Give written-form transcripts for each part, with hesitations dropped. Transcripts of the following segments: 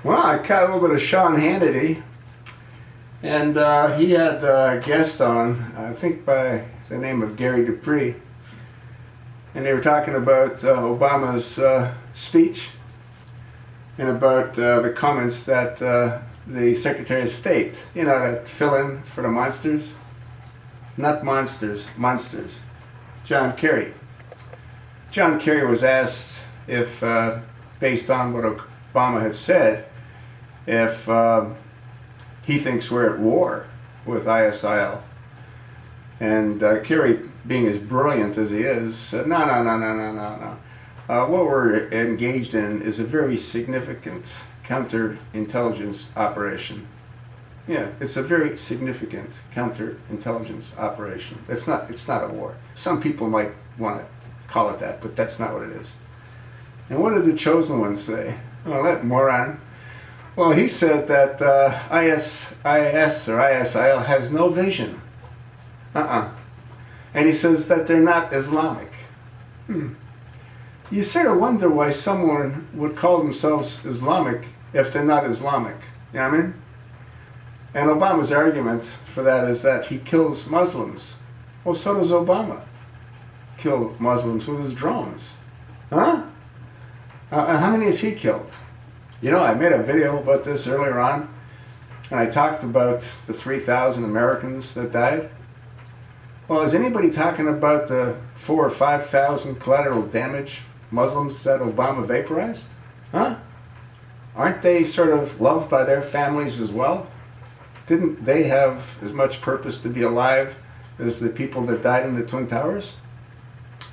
Well, I caught a little bit of Sean Hannity, and he had a guest on, I think by the name of Gary Dupree, and they were talking about Obama's speech and about the comments that the Secretary of State, you know, that fill-in for the monsters, not monsters, monsters, John Kerry. John Kerry was asked if, based on what Obama had said, if he thinks we're at war with ISIL. And Kerry, being as brilliant as he is, said, no. What we're engaged in is a very significant counterintelligence operation. Yeah, it's a very significant counterintelligence operation. It's not a war. Some people might want to call it that, but that's not what it is. And what did the chosen one say? Well, that moron. Well, he said that ISIS or ISIL has no vision. And he says that they're not Islamic. You sort of wonder why someone would call themselves Islamic if they're not Islamic. You know what I mean? And Obama's argument for that is that he kills Muslims. Well, so does Obama. Kill Muslims with his drones. Huh? How many has he killed? You know, I made a video about this earlier on, and I talked about the 3,000 Americans that died. Well, is anybody talking about the 4,000 or 5,000 collateral damage Muslims that Obama vaporized? Huh? Aren't they sort of loved by their families as well? Didn't they have as much purpose to be alive as the people that died in the Twin Towers?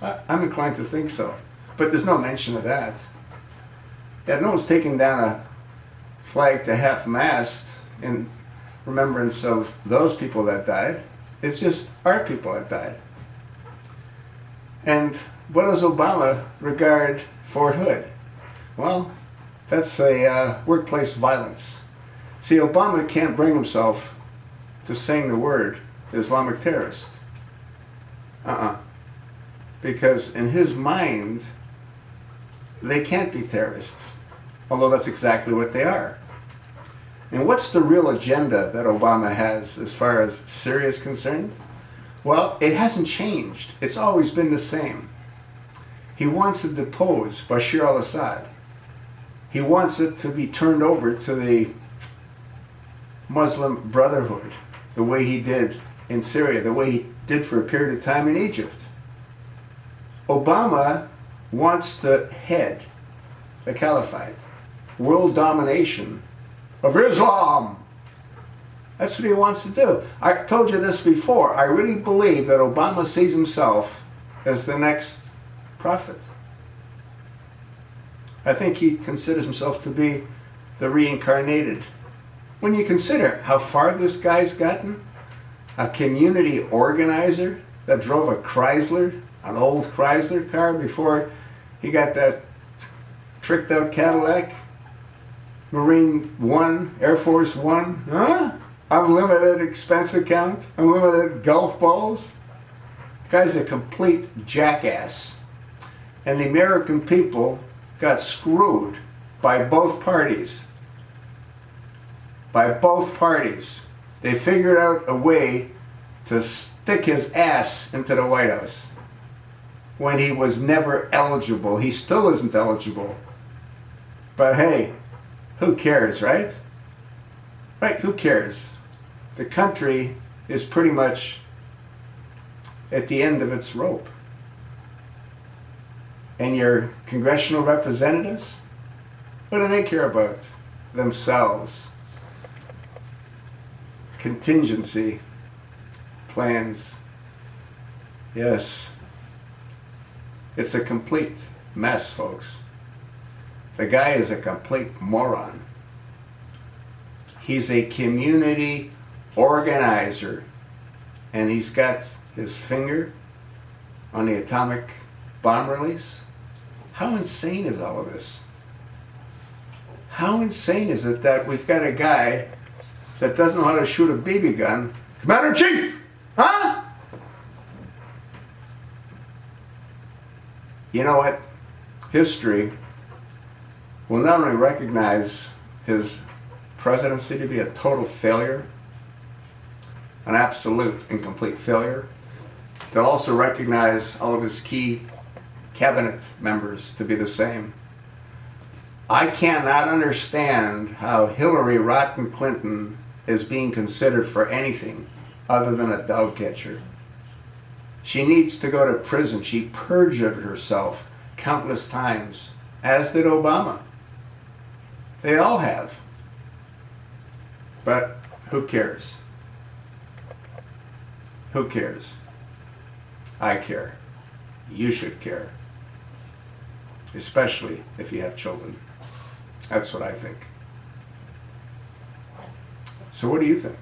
I'm inclined to think so. But there's no mention of that. Yeah, no one's taking down a flag to half-mast in remembrance of those people that died. It's just our people that died. And what does Obama regard Fort Hood? Well, that's a workplace violence. See, Obama can't bring himself to saying the word Islamic terrorist. Because in his mind, they can't be terrorists, although that's exactly what they are. And what's the real agenda that Obama has as far as Syria is concerned? Well, it hasn't changed. It's always been the same. He wants to depose Bashar al-Assad. He wants it to be turned over to the Muslim Brotherhood, the way he did in Syria, the way he did for a period of time in Egypt. Obama wants to head the caliphate, world domination of Islam. That's what he wants to do. I told you this before. I really believe that Obama sees himself as the next prophet. I think he considers himself to be the reincarnated. When you consider how far this guy's gotten, a community organizer that drove a Chrysler, an old Chrysler car before he got that tricked out Cadillac, Marine One, Air Force One, unlimited expense account, unlimited golf balls. The guy's a complete jackass. And the American people got screwed by both parties. By both parties. They figured out a way to stick his ass into the White House when he was never eligible. He still isn't eligible. But hey, who cares, right? Right, who cares? The country is pretty much at the end of its rope. And your congressional representatives, what do they care about? Themselves. Contingency plans. Yes. It's a complete mess, folks. The guy is a complete moron. He's a community organizer, and he's got his finger on the atomic bomb release. How insane is all of this? How insane is it that we've got a guy that doesn't know how to shoot a BB gun? Commander-in-Chief! Huh? You know what? History will not only recognize his presidency to be a total failure, an absolute and complete failure. They'll also recognize all of his key cabinet members to be the same. I cannot understand how Hillary Rotten Clinton is being considered for anything other than a dog catcher. She needs to go to prison. She perjured herself countless times, as did Obama. They all have. But who cares? Who cares? I care. You should care. Especially if you have children. That's what I think. So what do you think?